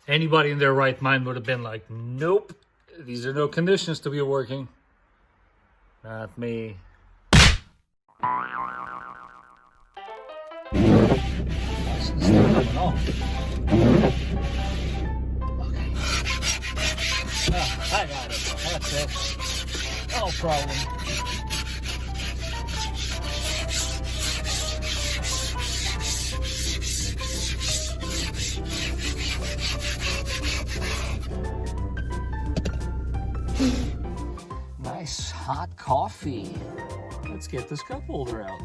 Anybody in their right mind would have been like, nope, these are no conditions to be working. Not me. Oh. Okay. I got it. That's it. No problem. Nice hot coffee. Let's get this cup holder out.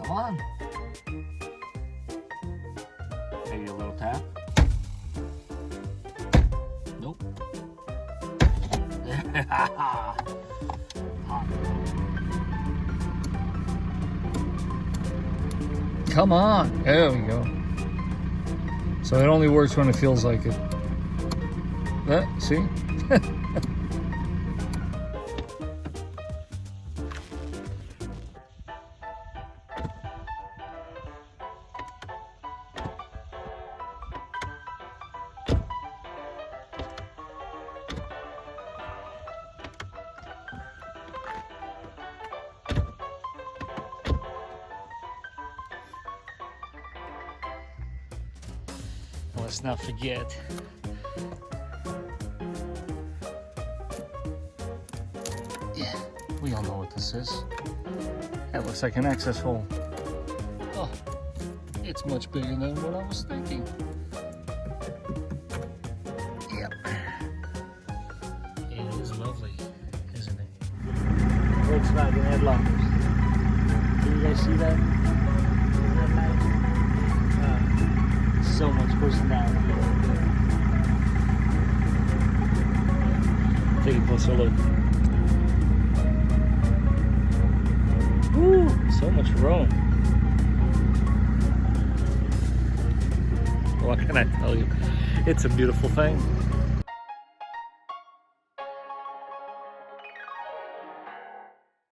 Come on. Maybe a little tap. Nope. Come on. There we go. So it only works when it feels like it. See? Let's not forget. Yeah, we all know what this is. That looks like an access hole. Oh, it's much bigger than what I was thinking. Yep. It is lovely, isn't it? Volkswagen headlights. Can you guys see that? So much personality. Take a closer look. Woo, so much room. What can I tell you? It's a beautiful thing.